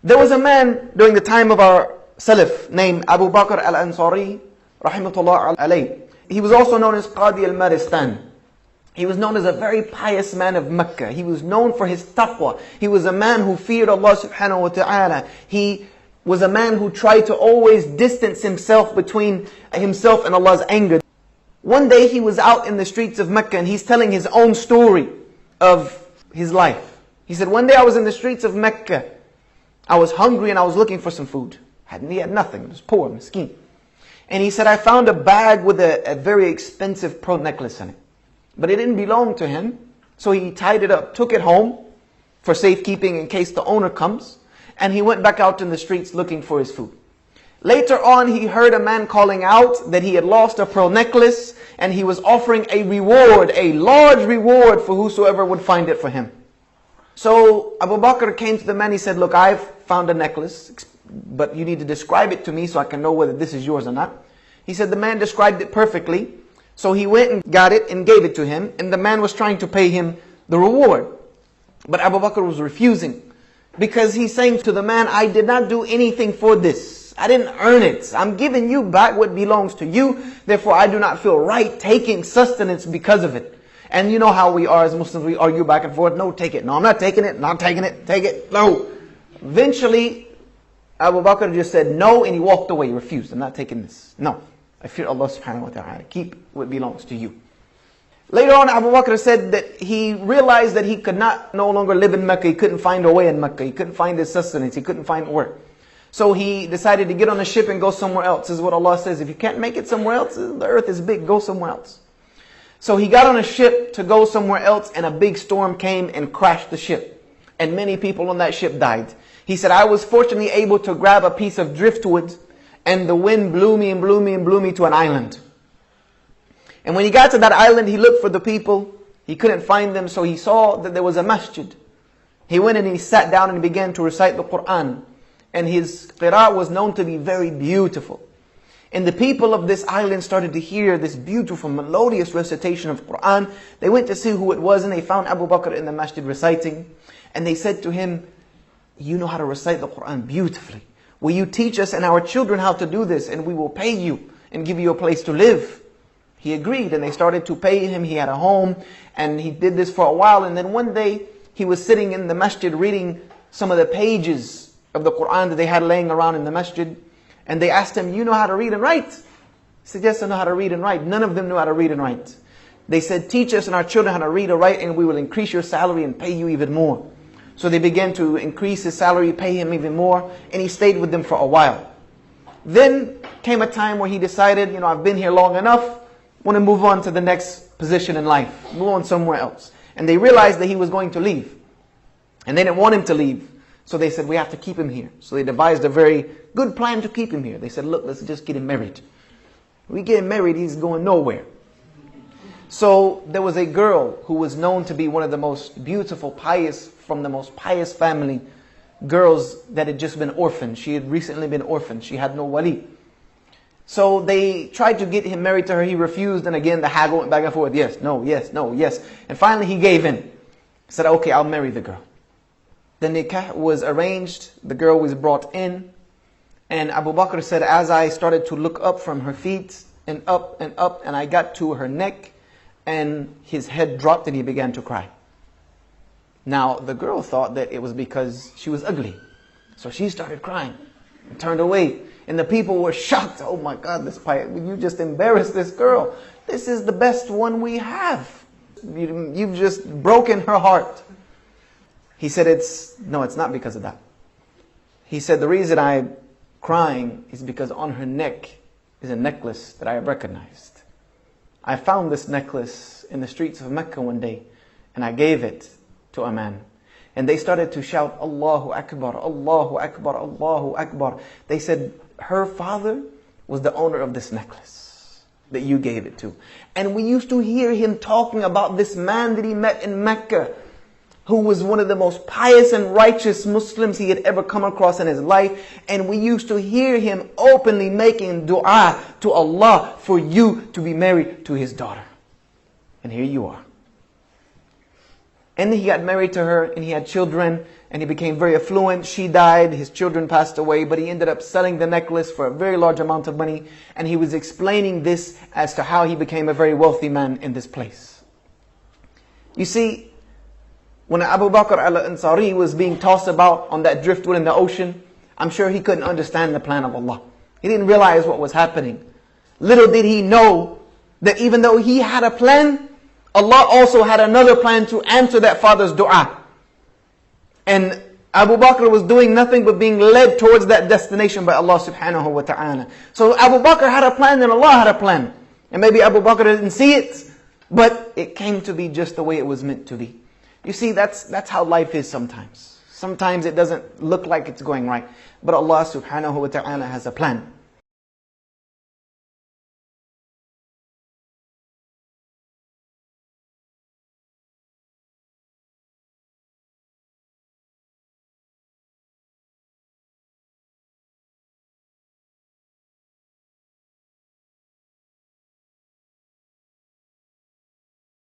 There was a man during the time of our Salaf named Abu Bakr al-Ansari, rahimahullah alayh. He was also known as Qadi al-Maristan. He was known as a very pious man of Mecca. He was known for his taqwa. He was a man who feared Allah subhanahu wa ta'ala. He was a man who tried to always distance himself between himself and Allah's anger. One day he was out in the streets of Mecca and he's telling his own story of his life. He said, one day I was in the streets of Mecca. I was hungry and I was looking for some food. He had nothing. He was poor, miskin. And he said, I found a bag with a very expensive pearl necklace in it. But it didn't belong to him. So he tied it up, took it home for safekeeping in case the owner comes. And he went back out in the streets looking for his food. Later on, he heard a man calling out that he had lost a pearl necklace and he was offering a reward, a large reward for whosoever would find it for him. So Abu Bakr came to the man, he said, look, I've found a necklace, but you need to describe it to me so I can know whether this is yours or not. He said the man described it perfectly. So he went and got it and gave it to him, and the man was trying to pay him the reward. But Abu Bakr was refusing, because he's saying to the man, I did not do anything for this. I didn't earn it. I'm giving you back what belongs to you. Therefore, I do not feel right taking sustenance because of it. And you know how we are as Muslims, we argue back and forth. No, take it. No, I'm not taking it. Not taking it. Take it. No. Eventually, Abu Bakr just said no and he walked away. He refused. I'm not taking this. No. I fear Allah subhanahu wa ta'ala. Keep what belongs to you. Later on, Abu Bakr said that he realized that he could no longer live in Mecca. He couldn't find a way in Mecca. He couldn't find his sustenance. He couldn't find work. So he decided to get on a ship and go somewhere else. This is what Allah says. If you can't make it somewhere else, the earth is big. Go somewhere else. So he got on a ship to go somewhere else, and a big storm came and crashed the ship. And many people on that ship died. He said, I was fortunately able to grab a piece of driftwood, and the wind blew me and blew me and blew me to an island. And when he got to that island, he looked for the people. He couldn't find them, so he saw that there was a masjid. He went and he sat down and began to recite the Qur'an. And his qira'ah was known to be very beautiful. And the people of this island started to hear this beautiful, melodious recitation of Qur'an. They went to see who it was, and they found Abu Bakr in the masjid reciting. And they said to him, you know how to recite the Qur'an beautifully. Will you teach us and our children how to do this, and we will pay you and give you a place to live? He agreed, and they started to pay him. He had a home, and he did this for a while. And then one day, he was sitting in the masjid reading some of the pages of the Qur'an that they had laying around in the masjid. And they asked him, you know how to read and write? He said, yes, I know how to read and write. None of them knew how to read and write. They said, teach us and our children how to read and write, and we will increase your salary and pay you even more. So they began to increase his salary, pay him even more, and he stayed with them for a while. Then came a time where he decided, I've been here long enough, I want to move on to the next position in life, move on somewhere else. And they realized that he was going to leave. And they didn't want him to leave. So they said, we have to keep him here. So they devised a very good plan to keep him here. They said, look, let's just get him married. We get him married, he's going nowhere. So there was a girl who was known to be one of the most beautiful, from the most pious family, girls that had just been orphaned. She had recently been orphaned. She had no wali. So they tried to get him married to her. He refused. And again, the haggle went back and forth. Yes, no, yes, no, yes. And finally he gave in. He said, okay, I'll marry the girl. The nikah was arranged. The girl was brought in. And Abu Bakr said, as I started to look up from her feet and up, and I got to her neck, and his head dropped and he began to cry. Now, the girl thought that it was because she was ugly. So she started crying and turned away. And the people were shocked. Oh my God, you just embarrassed this girl. This is the best one we have. You've just broken her heart. He said, no, it's not because of that. He said, the reason I'm crying is because on her neck is a necklace that I have recognized. I found this necklace in the streets of Mecca one day, and I gave it to a man. And they started to shout, Allahu Akbar, Allahu Akbar, Allahu Akbar. They said, her father was the owner of this necklace that you gave it to. And we used to hear him talking about this man that he met in Mecca, who was one of the most pious and righteous Muslims he had ever come across in his life. And we used to hear him openly making dua to Allah for you to be married to his daughter. And here you are. And he got married to her, and he had children, and he became very affluent. She died, his children passed away, but he ended up selling the necklace for a very large amount of money, and he was explaining this as to how he became a very wealthy man in this place. You see, when Abu Bakr al-Ansari was being tossed about on that driftwood in the ocean, I'm sure he couldn't understand the plan of Allah. He didn't realize what was happening. Little did he know that even though he had a plan, Allah also had another plan to answer that father's dua. And Abu Bakr was doing nothing but being led towards that destination by Allah subhanahu wa ta'ala. So Abu Bakr had a plan and Allah had a plan. And maybe Abu Bakr didn't see it, but it came to be just the way it was meant to be. You see, that's how life is sometimes. Sometimes it doesn't look like it's going right, but Allah subhanahu wa ta'ala has a plan.